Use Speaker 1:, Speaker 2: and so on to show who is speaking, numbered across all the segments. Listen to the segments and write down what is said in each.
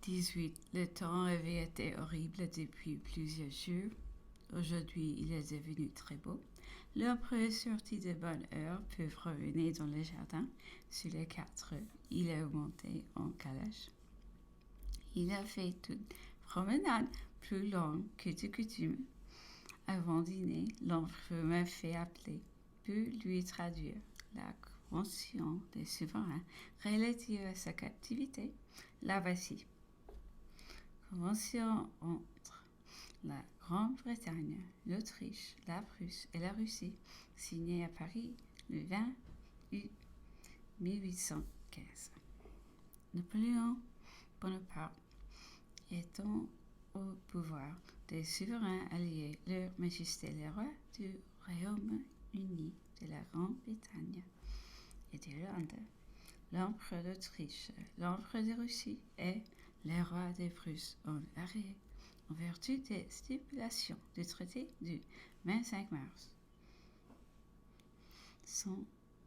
Speaker 1: 18. Le temps avait été horrible depuis plusieurs jours. Aujourd'hui, il est devenu très beau. L'empereur sortit de bonne heure pour revenir dans le jardin. Sur les 4, il est monté en calèche. Il a fait une promenade plus longue que de coutume. Avant dîner, l'empereur m'a fait appeler pour lui traduire la convention des souverains relative à sa captivité. La voici. Convention entre la Grande-Bretagne, l'Autriche, la Prusse et la Russie, signée à Paris le 20 août 1815. Napoléon Bonaparte étant au pouvoir, des souverains alliés, leur majesté les rois du Royaume-Uni, de la Grande-Bretagne et d'Irlande, l'empereur d'Autriche, l'empereur de Russie et les rois des Prusses ont arrêté en vertu des stipulations du traité du 25 mars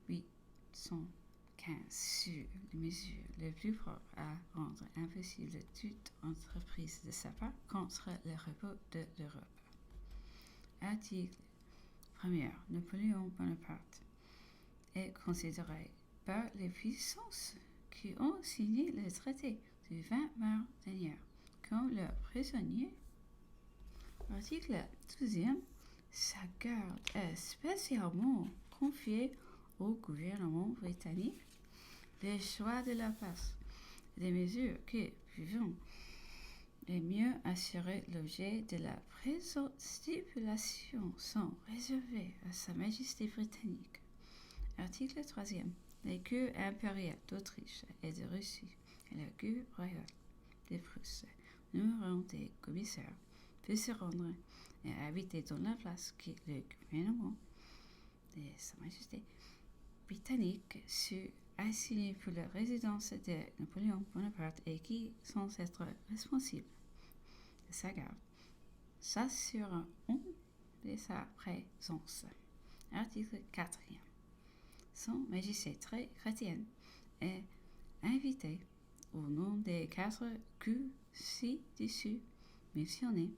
Speaker 1: 1815 sur les mesures les plus propres à rendre impossible toute entreprise de sa part contre les repos de l'Europe. Article 1er. Napoléon Bonaparte est considéré par les puissances qui ont signé le traité du 20 mars dernier comme leur prisonnier. Article 12e. Sa garde est spécialement confiée au gouvernement britannique. Le choix de la place des mesures qui pouvant le mieux assurer l'objet de la présente stipulation sont réservés à Sa Majesté britannique. Article 3e. Les cours impériales d'Autriche et de Russie et la cour royale de Prusse nommeront des commissaires pour se rendre et habiter dans la place que le gouvernement de Sa Majesté britannique sut assigner pour la résidence de Napoléon Bonaparte et qui, sans être responsables de sa garde, s'assureront de sa présence. Article 4e. Son Majesté très chrétienne est invité au nom des 4 coups ci-dessus mentionnés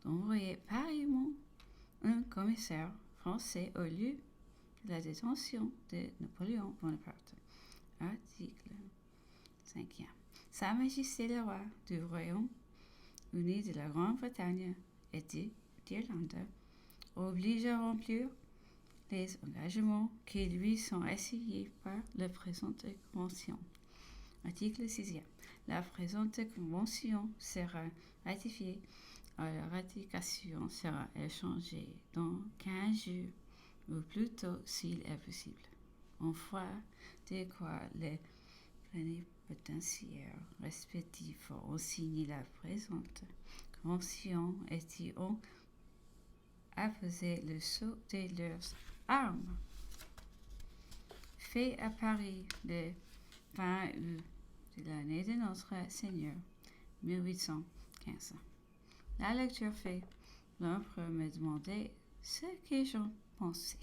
Speaker 1: d'envoyer pareillement un commissaire français au lieu de la détention de Napoléon Bonaparte. Article 5e. Sa Majesté le roi du Royaume-Uni de la Grande-Bretagne et d'Irlande oblige à remplir les engagements qui lui sont assignés par la présente convention. Article 6e. La présente convention sera ratifiée. La ratification sera échangée dans 15 jours, ou plus tôt s'il est possible. En foi de quoi les plénipotentiaires respectifs ont signé la présente convention et y ont apposé le sceau de leurs armes. Fait à Paris le 20 août de l'année de notre Seigneur 1815. La lecture faite, l'empereur me demandait ce que j'en pensais.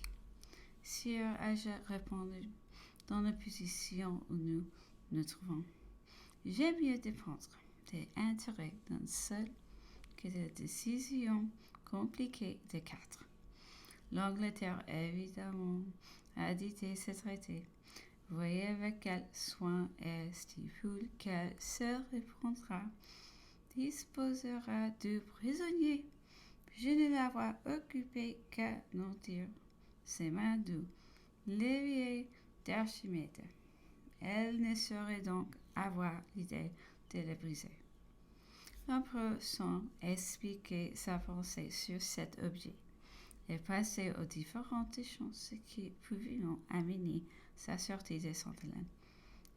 Speaker 1: Sire, ai-je répondu, dans la position où nous nous trouvons, j'aime mieux dépendre des intérêts d'un seul que de la décision compliquée de 4. L'Angleterre, évidemment, a dicté ce traité. Voyez avec quel soin elle stipule qu'elle se répondra, disposera de prisonniers. Je ne la vois occupée qu'à mentir ses mains d'où l'évier d'Archimède. Elle ne saurait donc avoir l'idée de le briser. L'empereur, sans expliquer sa pensée sur cet objet, est passé aux différentes chances qui pouvaient amener sa sortie de Sainte-Hélène,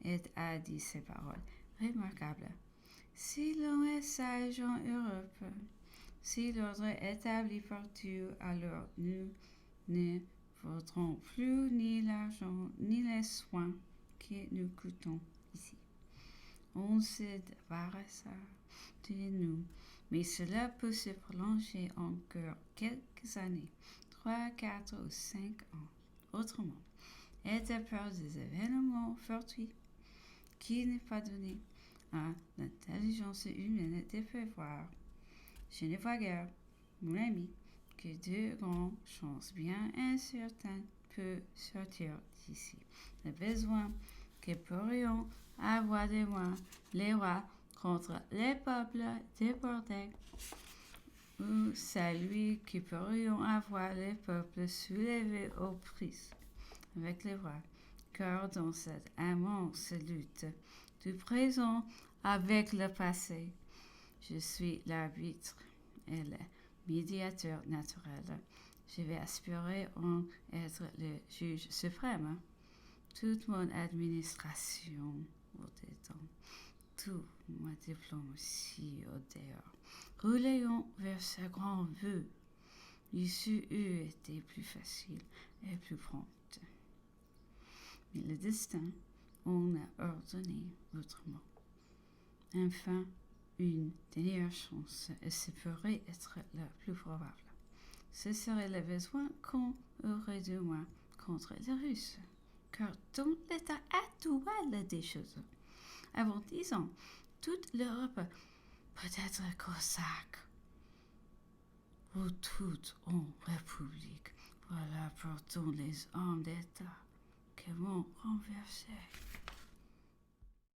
Speaker 1: et a dit ces paroles remarquables. Si l'on est sage en Europe, si l'ordre est établi partout, alors nous ne vaudrons plus ni l'argent ni les soins que nous coûtons ici. On se débarrassa de nous, mais cela peut se prolonger encore quelques années, 3, 4 ou 5 ans. Autrement, et de peur des événements fortuits qui n'est pas donné à l'intelligence humaine de prévoir. Je ne vois guère, mon ami, que de grandes chances bien incertaines peuvent sortir d'ici. Le besoin que pourrions avoir de moi, les rois, contre les peuples déportés, ou celui que pourrions avoir les peuples soulevés aux prises avec les rois, car dans cette immense lutte du présent avec le passé, je suis l'arbitre et le médiateur naturel. Je vais aspirer à être le juge suprême. Toute mon administration au dedans, toute ma diplomatie au dehors, relayons vers ce grand vœu. L'issue eût été plus facile et plus prompte. Mais le destin en a ordonné autrement. Enfin, une dernière chance, et ce pourrait être la plus probable. Ce serait le besoin qu'on aurait de moi contre les Russes, car dans l'état actuel des choses, avant 10 ans, toute l'Europe peut être cosaque, ou toute en république. Voilà pourtant les hommes d'État qui vont renverser.